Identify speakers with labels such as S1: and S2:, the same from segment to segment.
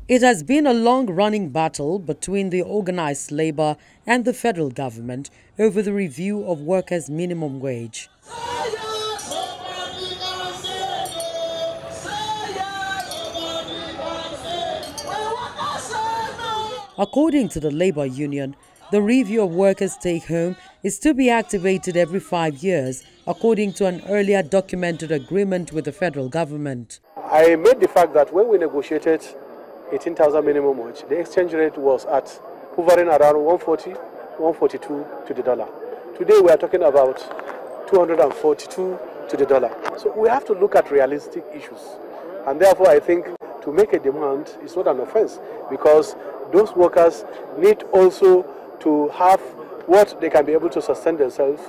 S1: It has been a long-running battle between the organized labor and the federal government over the review of workers' minimum wage. According to the labor union, the review of workers' take-home is to be activated every 5 years, according to an earlier documented agreement with the federal government.
S2: I made the fact that when we negotiated 18,000 minimum wage, the exchange rate was at hovering around 140, 142 to the dollar. Today we are talking about 242 to the dollar. So we have to look at realistic issues. And therefore I think to make a demand is not an offense, because those workers need also to have what they can be able to sustain themselves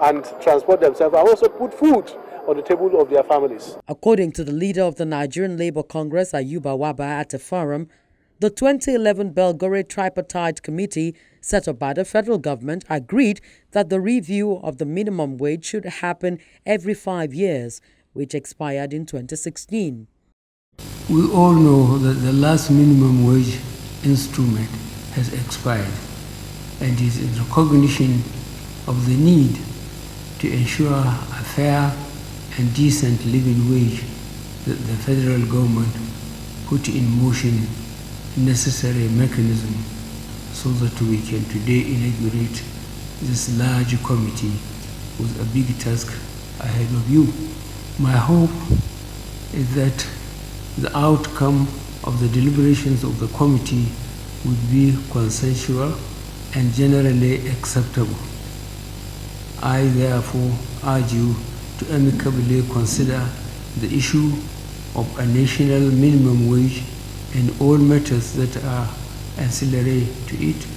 S2: and transport themselves, and also put food on the table of their families.
S1: According to the leader of the Nigerian Labour Congress, Ayuba Waba, at a forum, the 2011 Belgorod Tripartite Committee set up by the federal government agreed that the review of the minimum wage should happen every 5 years, which expired in 2016.
S3: We all know that the last minimum wage instrument has expired, and it is in recognition of the need to ensure a fair and decent living wage that the federal government put in motion necessary mechanism so that we can today inaugurate this large committee with a big task ahead of you. My hope is that the outcome of the deliberations of the committee would be consensual and generally acceptable. I therefore urge you to amicably consider the issue of a national minimum wage and all matters that are ancillary to it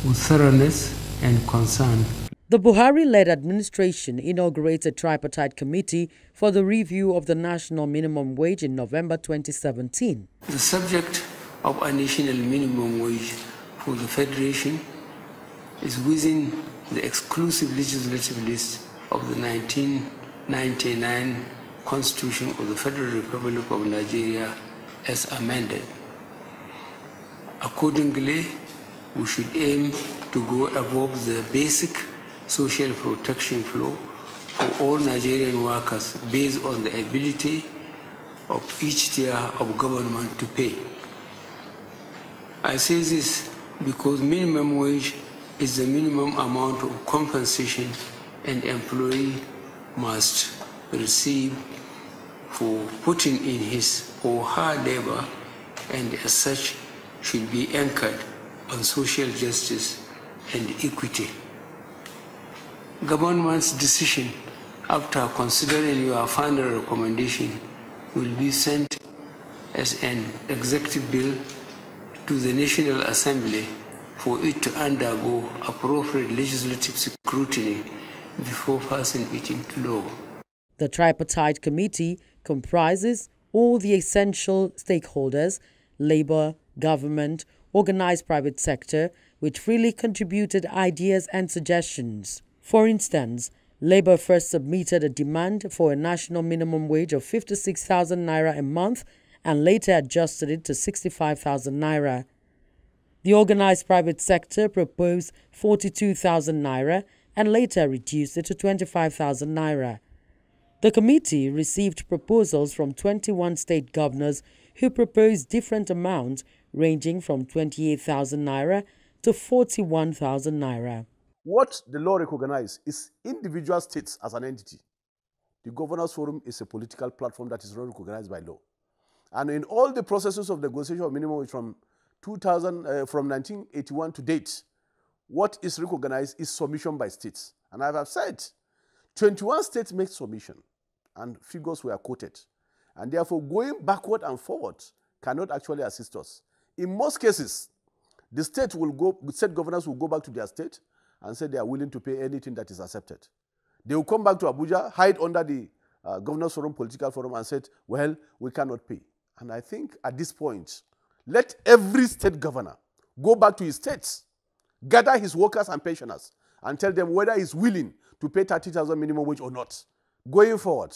S3: with thoroughness and concern.
S1: The Buhari-led administration inaugurated a tripartite committee for the review of the national minimum wage in November 2017.
S3: The subject of a national minimum wage for the Federation is within the exclusive legislative list of the 1999 Constitution of the Federal Republic of Nigeria as amended. Accordingly, we should aim to go above the basic social protection floor for all Nigerian workers based on the ability of each tier of government to pay. I say this because minimum wage is the minimum amount of compensation an employee must receive for putting in his or her labor, and as such should be anchored on social justice and equity. Government's decision, after considering your final recommendation, will be sent as an executive bill to the National Assembly for it to undergo appropriate legislative scrutiny before passing it into law.
S1: The tripartite committee comprises all the essential stakeholders: labor, government, organized private sector, which freely contributed ideas and suggestions. For instance, Labour first submitted a demand for a national minimum wage of 56,000 naira a month and later adjusted it to 65,000 naira. The organized private sector proposed 42,000 naira and later reduced it to 25,000 naira. The committee received proposals from 21 state governors who proposed different amounts ranging from 28,000 naira to 41,000 naira.
S2: What the law recognizes is individual states as an entity. The Governors Forum is a political platform that is not recognized by law. And in all the processes of negotiation of minimum wage from 1981 to date, what is recognized is submission by states. And as I've said, 21 states make submission, and figures were quoted. And therefore, going backward and forward cannot actually assist us. In most cases, the state governors will go back to their state and say they are willing to pay anything that is accepted. They will come back to Abuja, hide under the Governors Forum, political forum, and said, well, we cannot pay. And I think at this point, let every state governor go back to his states, gather his workers and pensioners, and tell them whether he's willing to pay 30,000 minimum wage or not. Going forward,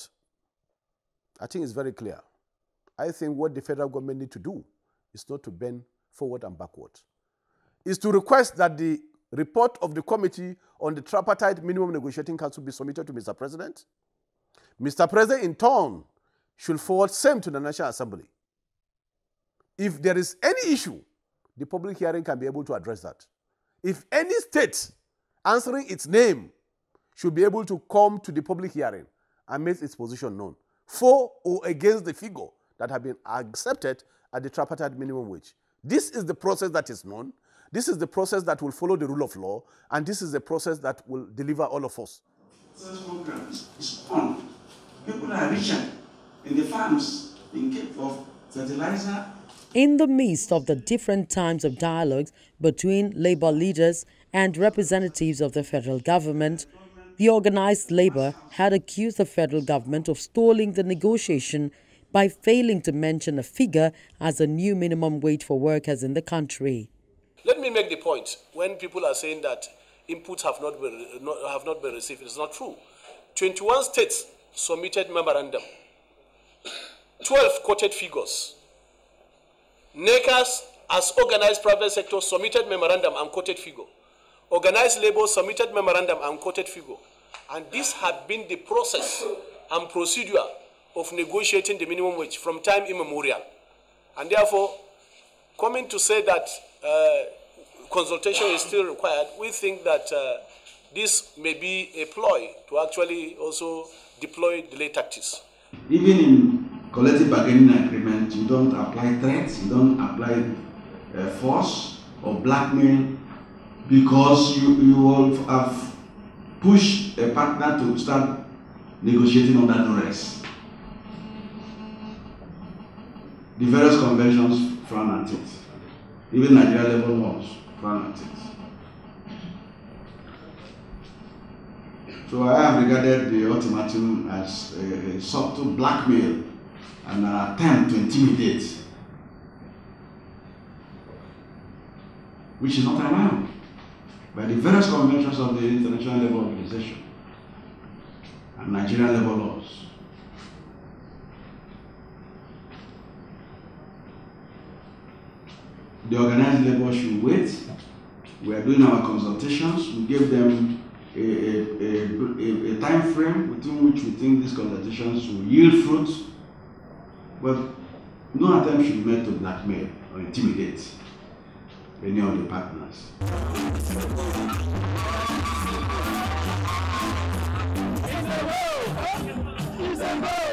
S2: I think it's very clear. I think what the federal government needs to do is not to bend forward and backward. It's to request that the report of the Committee on the Tripartite Minimum Negotiating Council be submitted to Mr. President. Mr. President, in turn, should forward same to the National Assembly. If there is any issue, the public hearing can be able to address that. If any state answering its name should be able to come to the public hearing and make its position known, for or against the figure that have been accepted at the tripartite minimum wage. This is the process that is known. This is the process that will follow the rule of law, and this is the process that will deliver all of us.
S4: This program is on. People are richer in the farms in case of fertilizer.
S1: In the midst of the different times of dialogues between labor leaders and representatives of the federal government, the organized labor had accused the federal government of stalling the negotiation by failing to mention a figure as a new minimum wage for workers in the country.
S5: Let me make the point. When people are saying that inputs have not been received, it's not true. 21 states submitted memorandum. 12 quoted figures. NECAS, as organized private sector, submitted memorandum and quoted figure. Organized labor submitted memorandum and quoted figure. And this had been the process and procedure of negotiating the minimum wage from time immemorial. And therefore, coming to say that consultation is still required, we think that this may be a ploy to actually also deploy delay tactics.
S4: Even in collective bargaining agreement, you don't apply threats, you don't apply force or blackmail, because you will have pushed a partner to start negotiating under duress. The various conventions frown at it. Even Nigeria level laws frown at it. So I have regarded the ultimatum as a subtle blackmail and an attempt to intimidate, which is not allowed by the various conventions of the International Labour Organization and Nigerian labour laws. The organized labour should wait. We are doing our consultations. We gave them a time frame within which we think these consultations will yield fruit, but no attempt should be made to blackmail or intimidate any of the partners.
S6: It's a